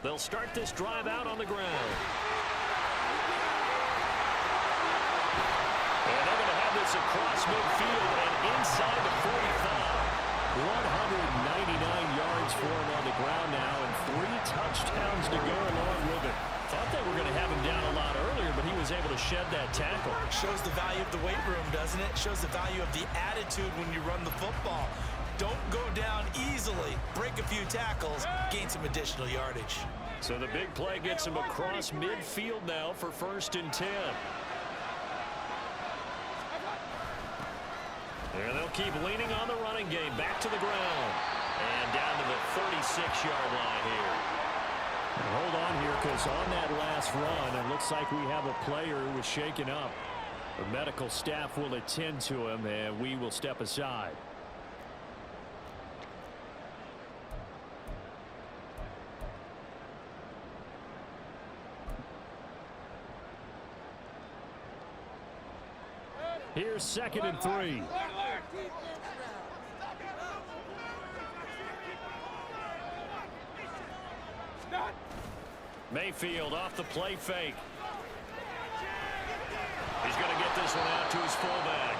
They'll start this drive out on the ground. And they're going to have this across midfield and inside the 45. 199 yards for him on the ground now and 3 touchdowns to go along with it. Thought they were going to have him down a lot earlier, but he was able to shed that tackle. Shows the value of the weight room, doesn't it? Shows the value of the attitude when you run the football. Don't go down easily. Break a few tackles, gain some additional yardage. So the big play gets him across midfield now for 1st and 10. And they'll keep leaning on the running game. Back to the ground. And down to the 36-yard line here. Now hold on here, because on that last run, it looks like we have a player who was shaken up. The medical staff will attend to him, and we will step aside. Here's 2nd and 3. Mayfield off the play fake. He's going to get this one out to his fullback.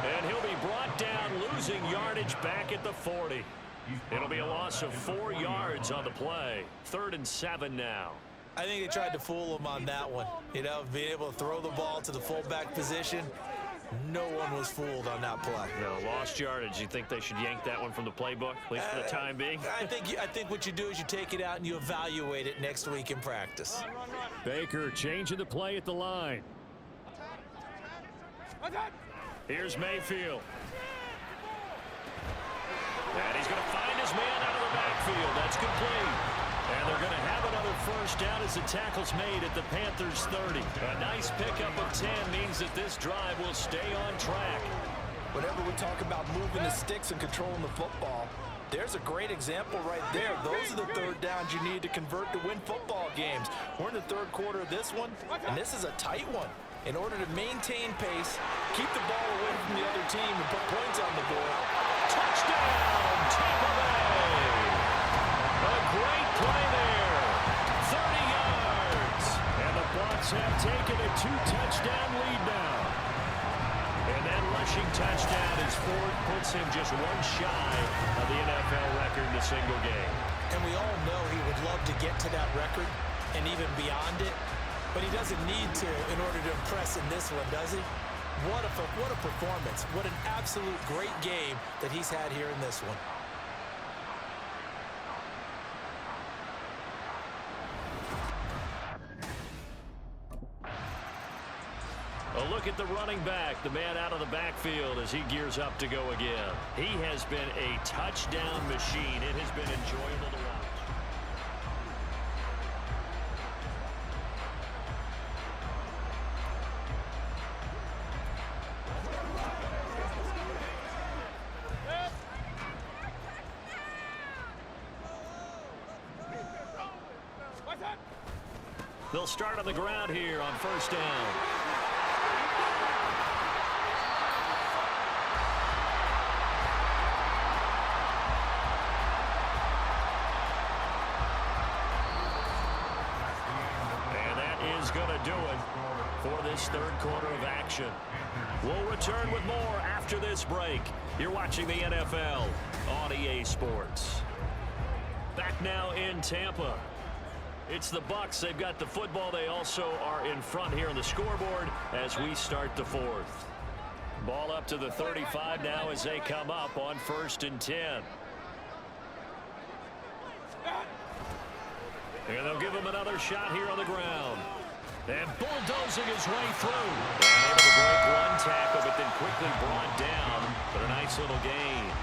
And he'll be brought down, losing yardage back at the 40. It'll be a loss of 4 yards on the play. 3rd and 7 now. I think they tried to fool him on that one. You know, being able to throw the ball to the fullback position. No one was fooled on that play. No, lost yardage. You think they should yank that one from the playbook, at least for the time being? I think what you do is you take it out and you evaluate it next week in practice. Baker changing the play at the line. Here's Mayfield. And he's going to find his man out of the backfield. That's complete. And they're going to have another 1st down as the tackle's made at the Panthers 30. A nice pickup of 10 means that this drive will stay on track. Whenever we talk about moving the sticks and controlling the football, there's a great example right there. Those are the 3rd downs you need to convert to win football games. We're in the 3rd quarter of this one, and this is a tight one. In order to maintain pace, keep the ball away from the other team, and put points on the board. Touchdown, Tampa Bay! A great play there. 30 yards. And the Bucs have taken a 2-touchdown lead now. And that rushing touchdown is Ford puts him just 1 shy of the NFL record in a single game. And we all know he would love to get to that record and even beyond it. But he doesn't need to in order to impress in this one, does he? What a performance. What an absolute great game that he's had here in this one. A look at the running back, the man out of the backfield as he gears up to go again. He has been a touchdown machine. It has been enjoyable to watch. They'll start on the ground here on 1st down. Going to do it for this 3rd quarter of action. We'll return with more after this break. You're watching the NFL on EA Sports. Back now in Tampa. It's the Bucs. They've got the football. They also are in front here on the scoreboard as we start the 4th. Ball up to the 35 now as they come up on 1st and 10. And they'll give him another shot here on the ground. And bulldozing his way through. And able to break 1 tackle, but then quickly brought down. But a nice little gain.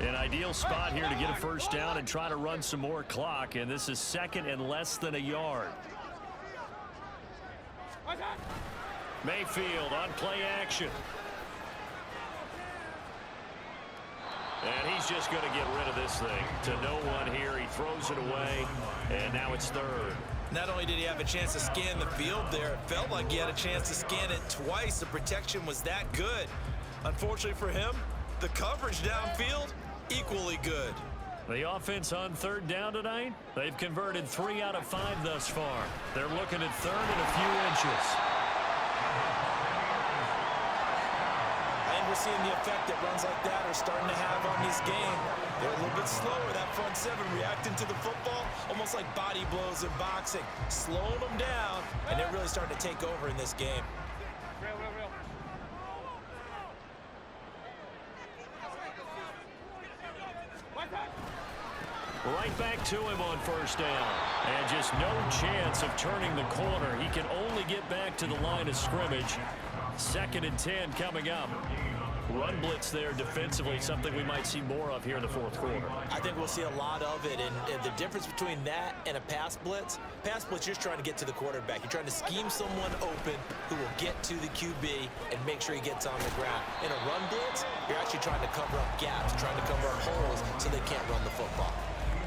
An ideal spot here to get a 1st down and try to run some more clock, and this is 2nd and less than a yard. Mayfield on play action. And he's just going to get rid of this thing to no one here. He throws it away, and now it's third. Not only did he have a chance to scan the field there, it felt like he had a chance to scan it twice. The protection was that good. Unfortunately for him, the coverage downfield, equally good. The offense on third down tonight, they've converted 3 out of 5 thus far. They're looking at third and a few inches. And we're seeing the effect that runs like that are starting to have on this game. They're a little bit slower, that front seven reacting to the football, almost like body blows in boxing, slowing them down, and they're really starting to take over in this game. Right back to him on first down. And just no chance of turning the corner. He can only get back to the line of scrimmage. 2nd and 10 coming up. Run blitz there defensively, something we might see more of here in the 4th quarter. I think we'll see a lot of it, and the difference between that and a pass blitz, you're just trying to get to the quarterback. You're trying to scheme someone open who will get to the QB and make sure he gets on the ground. In a run blitz, you're actually trying to cover up gaps, trying to cover up holes so they can't run the football.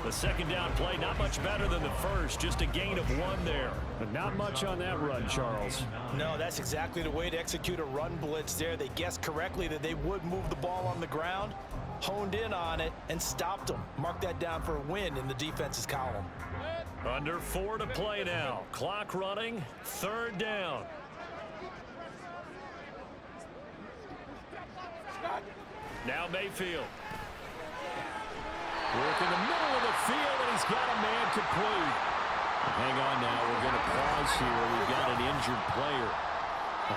The 2nd down play, not much better than the first, just a gain of 1 there. But not much on that run, Charles. No, that's exactly the way to execute a run blitz there. They guessed correctly that they would move the ball on the ground, honed in on it, and stopped them. Mark that down for a win in the defense's column. Under 4 to play now. Clock running, 3rd down. Now Mayfield. Work in the middle of the field, and he's got a man complete. Hang on now. We're going to pause here. We've got an injured player.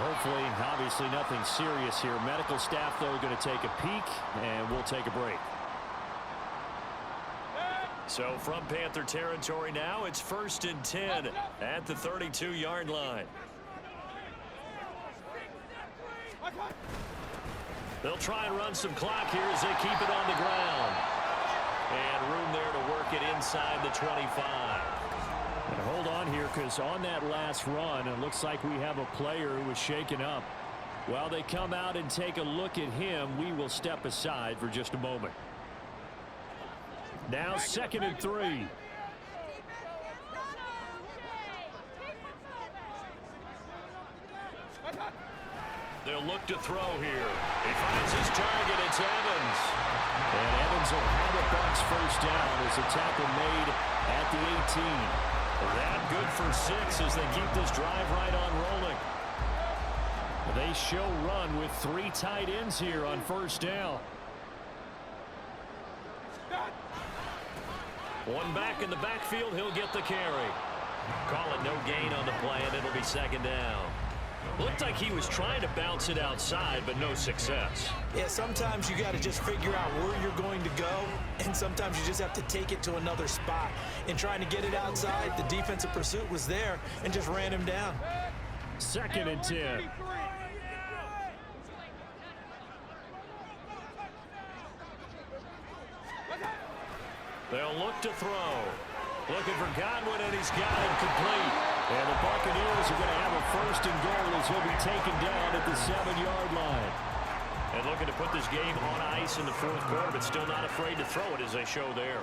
Hopefully, obviously, nothing serious here. Medical staff, though, going to take a peek, and we'll take a break. So from Panther territory now, it's 1st and 10 at the 32-yard line. They'll try and run some clock here as they keep it on the ground. And room there to work it inside the 25. And hold on here, because on that last run, it looks like we have a player who was shaken up. While they come out and take a look at him, we will step aside for just a moment. Now 2nd and 3. They'll look to throw here. He finds his target. It's Evans. And Evans will have a Bucs first down as a tackle made at the 18. That good for 6 as they keep this drive right on rolling. They show run with 3 tight ends here on first down. One back in the backfield. He'll get the carry. Call it no gain on the play, and it'll be 2nd down. Looked like he was trying to bounce it outside, but no success. Yeah, sometimes you got to just figure out where you're going to go, and sometimes you just have to take it to another spot. In trying to get it outside, the defensive pursuit was there and just ran him down. 2nd and 10. They'll look to throw. Looking for Godwin, and he's got it complete. And the Buccaneers are going to have a 1st and goal as he'll be taken down at the 7-yard line. And looking to put this game on ice in the 4th quarter, but still not afraid to throw it as they show there.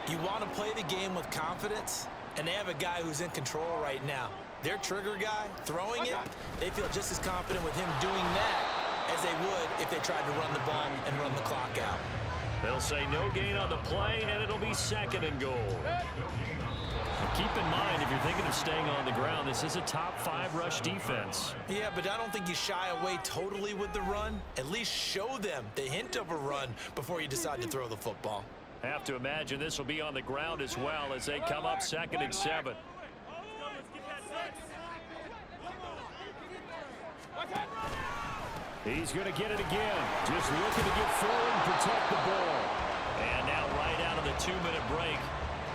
You want to play the game with confidence, and they have a guy who's in control right now. Their trigger guy, throwing it, they feel just as confident with him doing that as they would if they tried to run the ball and run the clock out. They'll say no gain on the play, and it'll be 2nd and goal. Keep in mind, if you're thinking of staying on the ground, this is a top 5 rush defense. Yeah, but I don't think you shy away totally with the run. At least show them the hint of a run before you decide to throw the football. Have to imagine this will be on the ground as well as they come up 2nd and 7. He's going to get it again. Just looking to get forward and protect the ball. And now right out of the 2-minute break,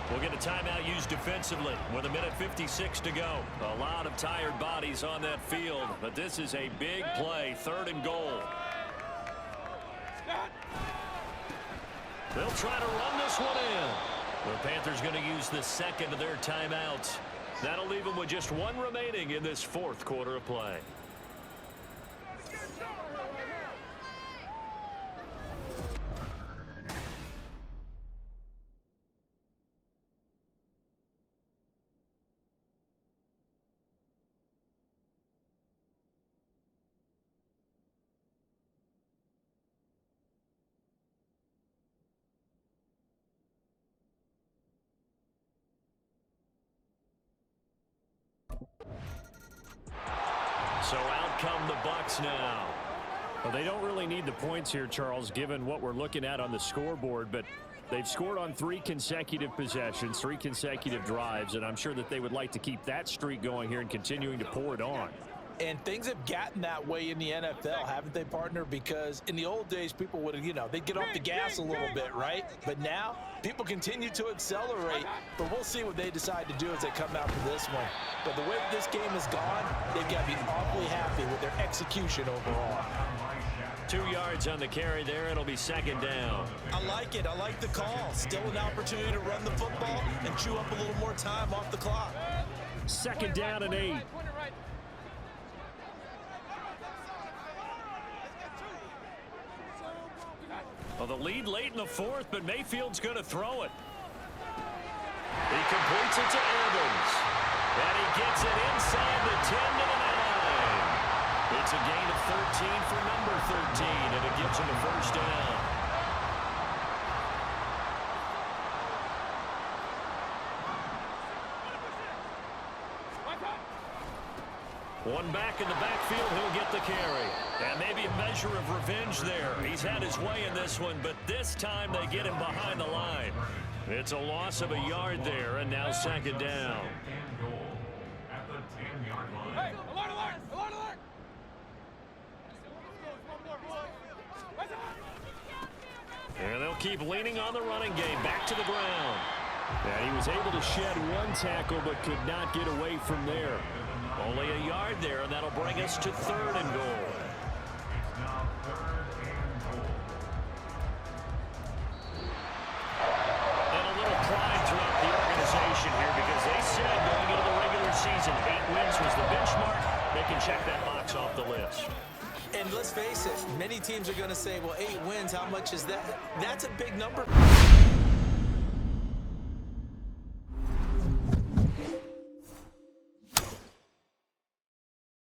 we'll get a timeout used defensively with 1:56 to go. A lot of tired bodies on that field, but this is a big play, 3rd and goal. They'll try to run this one in. The Panthers going to use the 2nd of their timeouts. That'll leave them with just 1 remaining in this 4th quarter of play. So out come the Bucs now. Well, they don't really need the points here, Charles, given what we're looking at on the scoreboard, but they've scored on 3 consecutive possessions, 3 consecutive drives, and I'm sure that they would like to keep that streak going here and continuing to pour it on. And things have gotten that way in the NFL, haven't they, partner? Because in the old days, people would have, they'd get off the gas a little bit, right? But now, people continue to accelerate. But we'll see what they decide to do as they come out for this one. But the way that this game has gone, they've got to be awfully happy with their execution overall. 2 yards on the carry there. It'll be second down. I like it. I like the call. Still an opportunity to run the football and chew up a little more time off the clock. Second down and 8. Well, the lead late in the 4th, but Mayfield's going to throw it. He completes it to Evans. And he gets it inside the 10 to the 9. It's a gain of 13 for number 13, and it gives him a first down. One back in the backfield, he'll get the carry. And maybe a measure of revenge there. He's had his way in this one, but this time they get him behind the line. It's a loss of a yard there, and now second down. Hey, alert, alert, alert, alert! And they'll keep leaning on the running game. Back to the ground. And he was able to shed 1 tackle, but could not get away from there. Only a yard there, and that'll bring us to 3rd and goal. And a little pride throughout the organization here, because they said going into the regular season, 8 wins was the benchmark. They can check that box off the list. And let's face it, many teams are going to say, well, 8 wins, how much is that? That's a big number.